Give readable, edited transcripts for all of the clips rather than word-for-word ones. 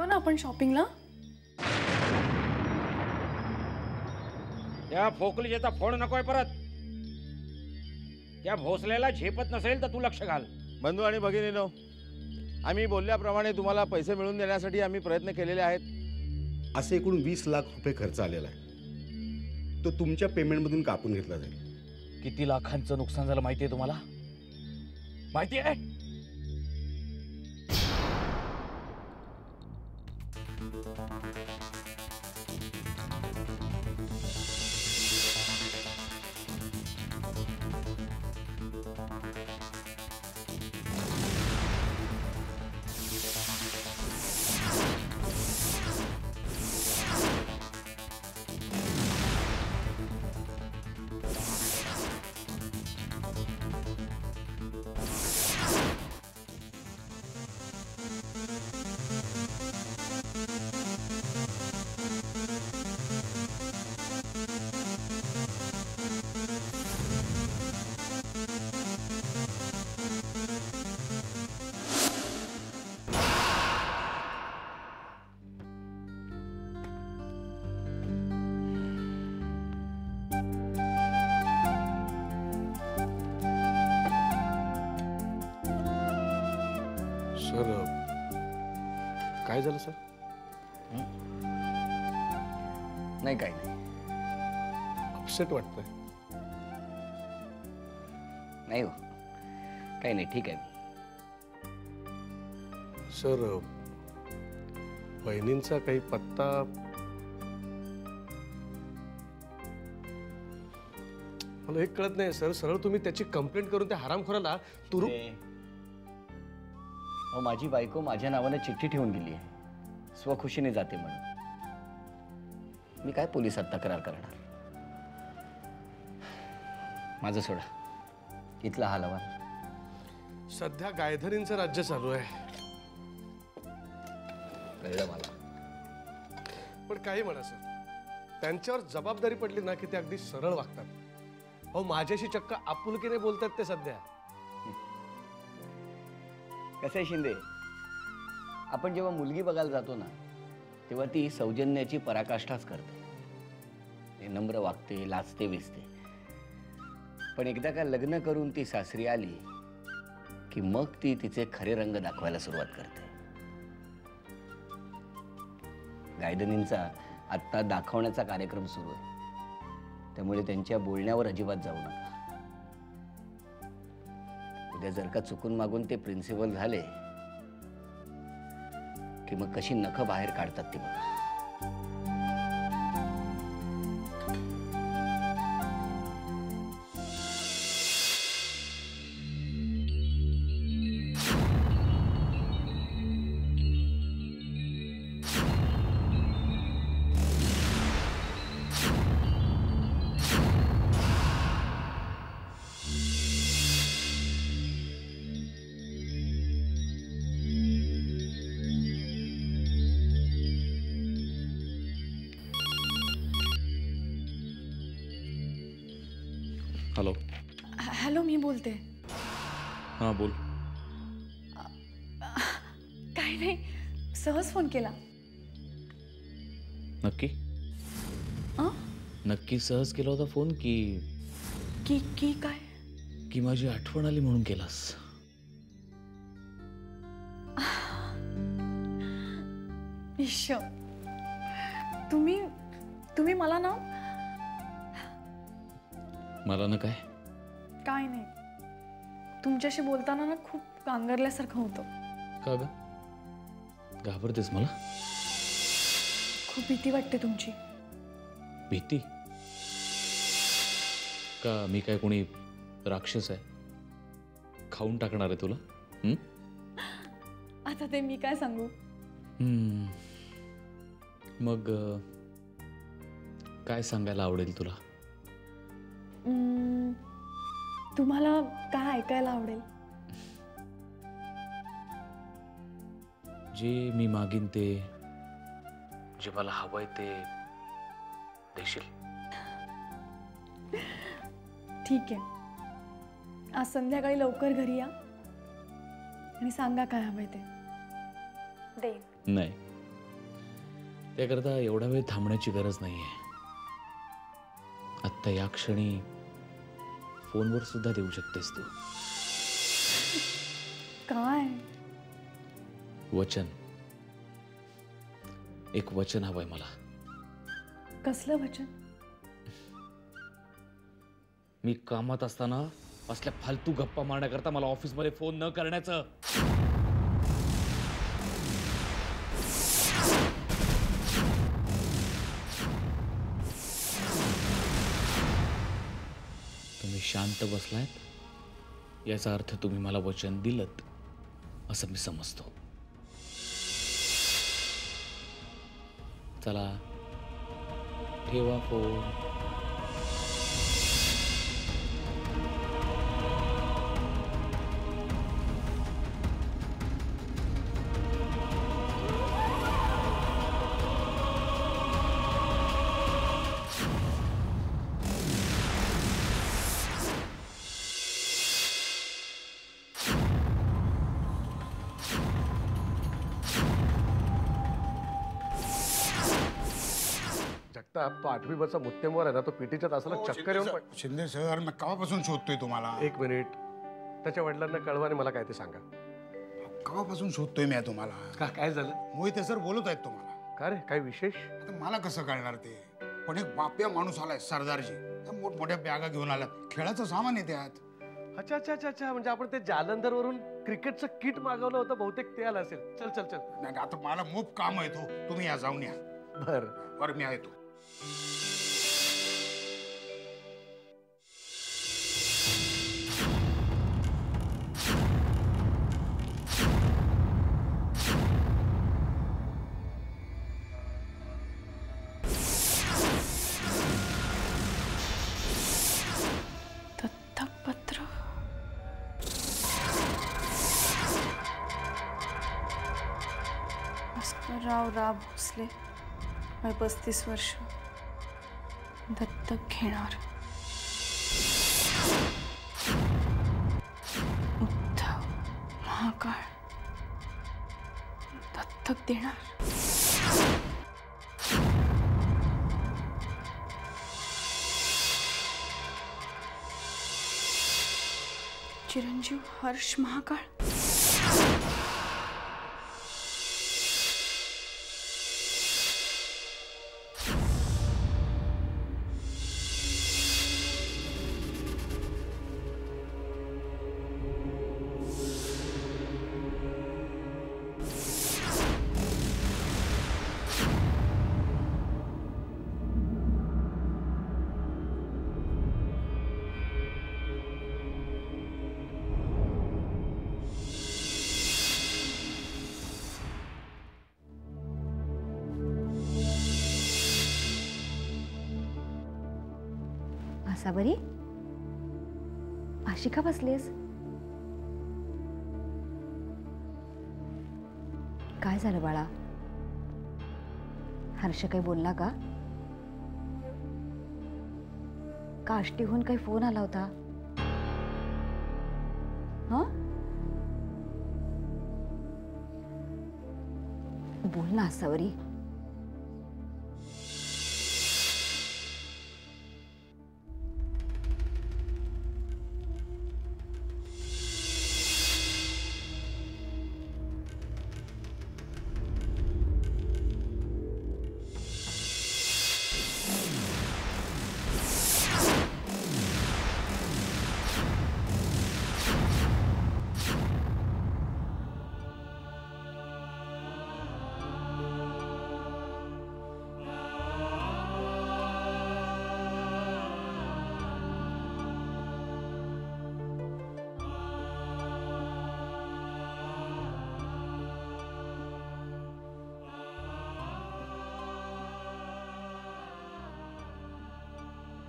जातो ना आपण शॉपिंगला. त्या फोकलीचा फोन नकोय परत. त्या भोसलेला झेपत नसेल तर तू लक्ष घाल. बंधू आणि भगिनीनो, आम्ही बोलल्याप्रमाणे तुम्हाला पैसे मिळवून देण्यासाठी आम्ही प्रयत्न केलेले आहेत. असे एकूण 20 लाख रुपये खर्च आलेला आहे. तो तुमच्या पेमेंटमधून कापून घेतला जाईल. किती लाखांचं नुकसान झालं माहिती आहे तुम्हाला? माहिती आहे? सर, काय झालं सर? नाही काही नाही. अपसेट वाटतंय. नाही हो, काही नाही, ठीक आहे. सर, बहिणींचा काही पत्ता? मला एक कळत नाही सर. सरळ तुम्ही त्याची कंप्लेंट करून त्या हरामखोराला तुरु. माझी बायको माझ्या नावाने चिठ्ठी ठेवून गेली आहे, स्वखुशीने जाते म्हणून. मी काय पोलिसात तक्रार करणार? माझं सोडा, इथला हाल हवाल. सध्या गायधरींचं राज्य चालू आहे. कळलं मला. पण काही म्हणा सर, त्यांच्यावर जबाबदारी पडली ना की ते अगदी सरळ वागतात. अहो, माझ्याशी चक्क आपुलकीने बोलतात ते सध्या. कसं आहे शिंदे, आपण जेव्हा मुलगी बघायला जातो ना तेव्हा ती सौजन्याची पराकाष्ठाच करते. ते नम्र वागते, लाजते विजते. पण एकदा का लग्न करून ती सासरी आली की मग ती तिचे खरे रंग दाखवायला सुरुवात करते. गायधनींचा आत्ता दाखवण्याचा कार्यक्रम सुरू आहे, त्यामुळे त्यांच्या बोलण्यावर अजिबात जाऊ नका. उद्या जर का चुकून मागून ते प्रिन्सिपल झाले की मग कशी नखं बाहेर काढतात ती बघा. हॅलो. हॅलो, मी बोलते. हां बोल. काही नाही, सहज फोन केला. नक्की? नक्की सहज केला होता फोन की की काय? की माझी आठवण आली म्हणून केलास? ईश, तुम्ही मला ना काय? काय नाही, तुमच्याशी बोलताना ना खूप गांगरल्यासारखं होतं. का ग? घाबरतेस मला? खूप भीती वाटते तुमची. भीती? का मी काय कोणी राक्षस आहे? खाऊन टाकणार आहे तुला? आता ते मी काय सांगू? मग काय सांगायला आवडेल तुला? तुम्हाला काय ऐकायला आवडेल? जे मी मागीन ते, जे मला हवंय ते देशील? ठीक आहे, आज संध्याकाळी लवकर घरी या आणि सांगा काय हवंय ते. देईन. नाही, त्याकरता एवढा वेळ थांबण्याची गरज नाहीये. आत्ता या क्षणी फोनवर सुद्धा देऊ शकतेस तू. काय? वचन. एक वचन हवंय मला. कसलं वचन? मी कामात असताना असल्या फालतू गप्पा मारण्याकरता मला ऑफिसमध्ये फोन न करण्याचं. तुम्ही शांत बसलायत याचा अर्थ तुम्ही मला वचन दिलत असं मी समजतो. चला ठेवा फोन. जगताप, तो 8वी वरचा मुत्तेमवार आहे ना, तो पीटीच्या तासाला चक्कर येऊन शिंदे सर, मी केव्हापासून शोधतोय तुम्हाला. एक मिनिट, त्याच्या वडिलांना कळवा आणि मला काय ते सांगा. केव्हापासून शोधतोय मी तुम्हाला. काय झालं? मोहिते सर बोलत आहेत तुम्हाला. का रे, काय विशेष? आता मला कसं कळणार ते. पण एक बाप्या माणूस आलाय सरदारजी. मोठमोठ्या बॅगा घेऊन आलात. खेळाचं सामान आहे त्यात. अच्छा अच्छा अच्छा अच्छा, म्हणजे आपण ते जालंधर वरून क्रिकेटचं किट मागवलं होतं, बहुतेक ते आलं असेल. चल चल चल. नाही आता मला मोप काम येतो. तुम्ही या जाऊन या. बरं मी येतो. दत्तकपत्र. भास्करराव रा भोसले, वय 35 वर्ष, दत्तक घेणार. उद्धव महाकाळ दत्तक देणार. चिरंजीव हर्ष महाकाळ. आसावरी, अशी का बसलीस? काय झालं बाळा? हर्ष काही बोलला का? आष्टीहून काही फोन आला होता? हं? बोल ना आसावरी.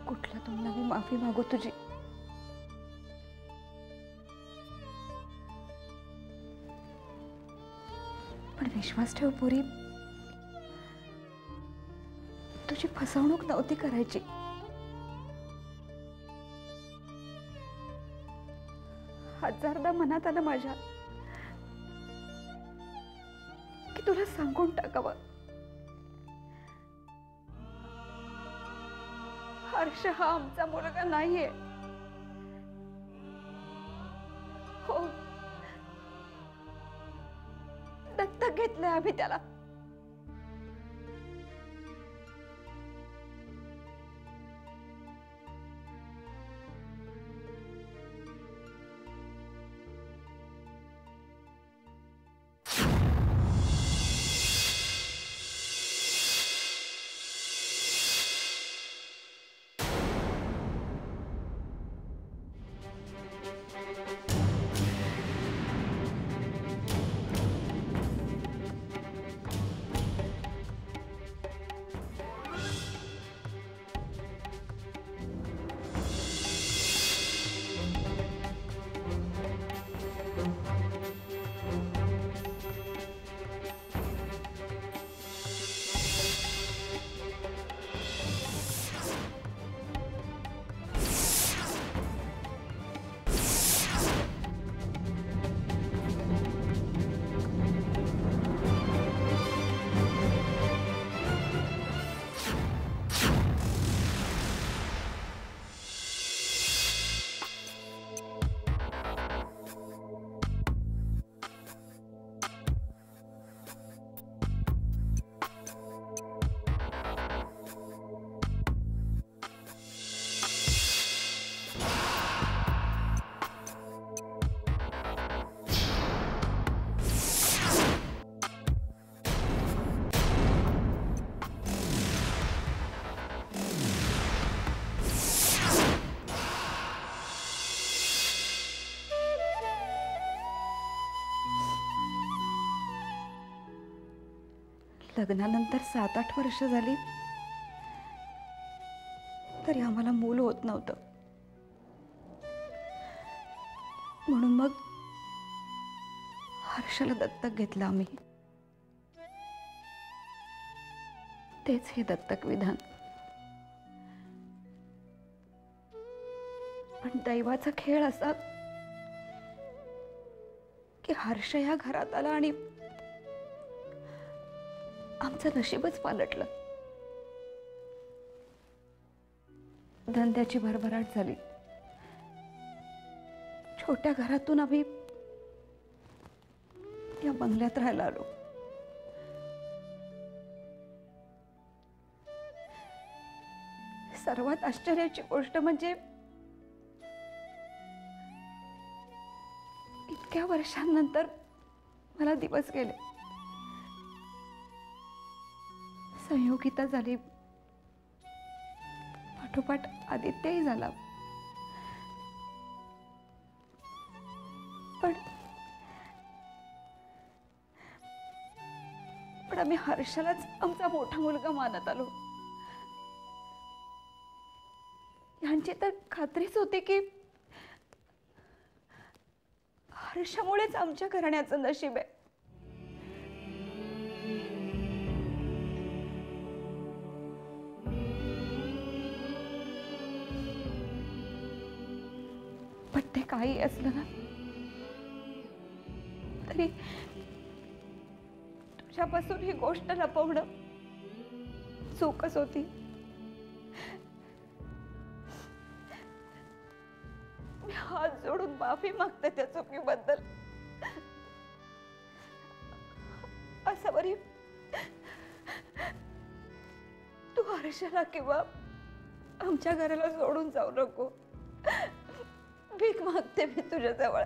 कुठल्या तोंडाने माफी मागू तुझी? पण विश्वास ठेव पोरी, तुझी फसवणूक नव्हती करायची. हजारदा मनात आलं माझ्या की तुला सांगून टाकावं, हर्ष हा आमचा मुलगा नाहीये. हो, दत्तक घेतलंय आम्ही त्याला. लग्नानंतर 7-8 वर्ष झाली तरी आम्हाला मूल होत नव्हतं. म्हणून मग हर्षला दत्तक घेतलं आम्ही. तेच हे दत्तक विधान. पण दैवाचा खेळ असा की हर्ष या घरात आला आणि आमचं नशीबच पालटलं. धंद्याची भरभराट झाली. छोट्या घरातून आम्ही या बंगल्यात राहायला आलो. सर्वात आश्चर्याची गोष्ट म्हणजे इतक्या वर्षांनंतर मला दिवस गेले. संयोगिता झाली, पाठोपाठ आदित्यही झाला. पण आम्ही हर्षलाच आमचा मोठा मुलगा मानत आलो. यांची तर खात्रीच होती की हर्षामुळेच आमच्या घराण्याचं नशीब आहे. पण ते काही असलं ना तरी तुझ्यापासून ही गोष्ट लपवणं चूकच होती. मी हात जोडून माफी मागते त्या चुकीबद्दल. असं बरी तू हर्षला किंवा आमच्या घराला सोडून जाऊ नको. भीक मागते मी तुझ्या जवळ.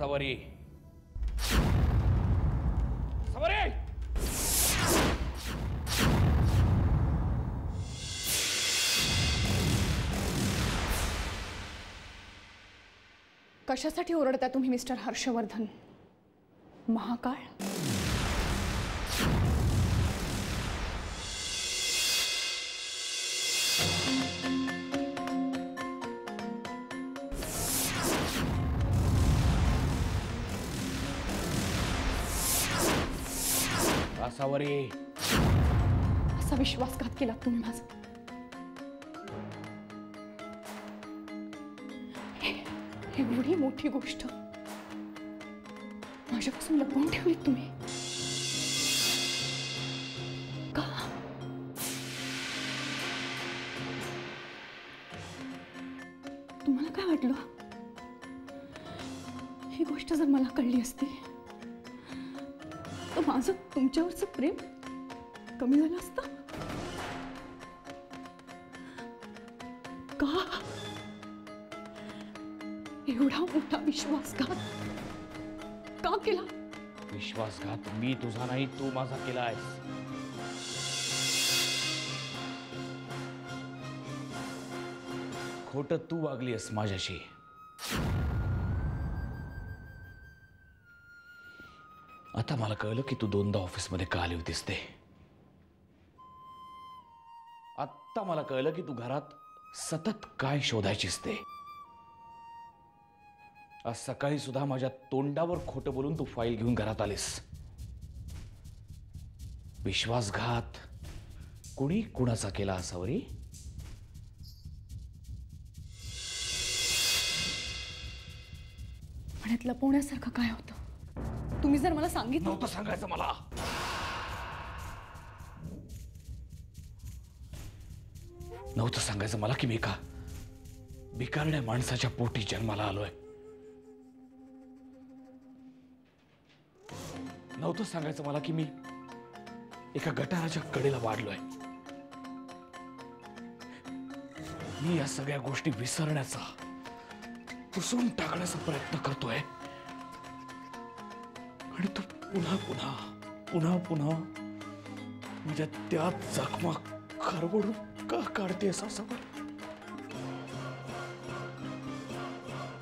आसावरी. आसावरी! कशासाठी ओरडता तुम्ही मिस्टर हर्षवर्धन? महाकाळ? आसावरी, असा विश्वासघात केला तुम्ही माझा. एवढी मोठी गोष्ट माझ्यापासून लपवून ठेवली तुम्ही का? तुम्हाला काय वाटलं? ही गोष्ट जर मला कळली असती तर माझं तुमच्यावरचं प्रेम कमी झालं असतं का? एवढा मोठा विश्वासघात का केला? विश्वासघात मी तुझा नाही, तू माझा केलायस. खोटं तू वागलीस माझ्याशी. आता मला कळलं की तू दोनदा ऑफिसमध्ये का आली होतीस ते. आता मला कळलं की तू घरात सतत काय शोधायचीस ते. आज सकाळी सुद्धा माझ्या तोंडावर खोटं बोलून तू फाईल घेऊन घरात आलीस. विश्वासघात कुणी कुणाचा केला आसावरी? पण लपवण्यासारखं काय होतं? तुम्ही जर मला सांगितलं. नव्हतं सांगायचं मला. नव्हतं सांगायचं मला की मी का भिकारड्या माणसाच्या पोटी जन्माला आलोय. नव्हतं सांगायचं मला की मी एका गटाराच्या कडेला वाढलोय. मी या सगळ्या गोष्टी विसरण्याचा, पुसून टाकण्याचा प्रयत्न करतोय आणि तू पुन्हा पुन्हा पुन्हा पुन्हा म्हणजे त्यात जखमा खरवडून का काढतेस असं?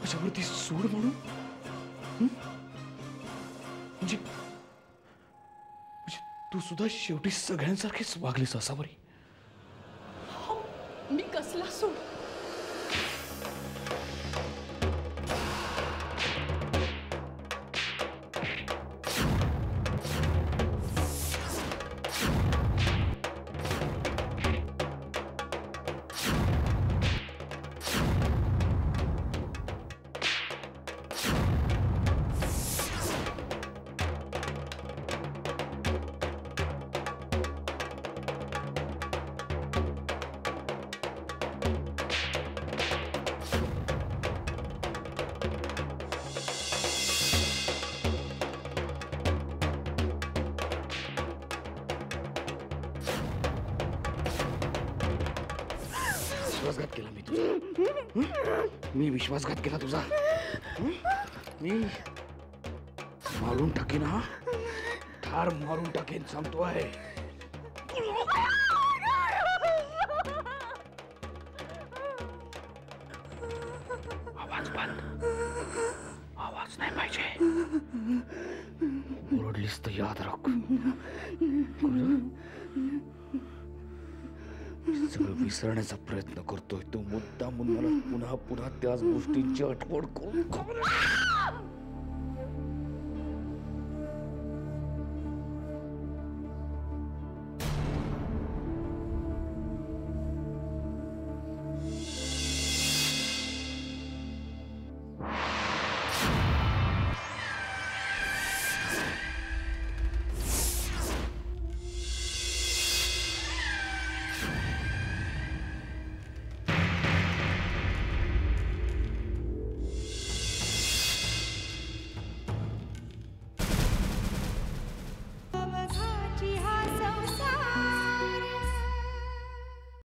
माझ्यावरती सूड म्हणून? म्हणजे तू सुद्धा शेवटी सगळ्यांसारखीच वागलीस असावरी. मी कसला सूड? विश्वासघात केला मी तुझा. मी विश्वासघात केला तुझा. मी मारून टाकीन. हा ठार मारून टाकेन सांगतोय. आवाज बंद. आवाज नाही पाहिजे. ओरडलीस तर याद राख. सगळं विसरण्याचा प्रयत्न करतोय तो मुद्दामून मला पुन्हा पुन्हा त्याच गोष्टींची आठवण करून.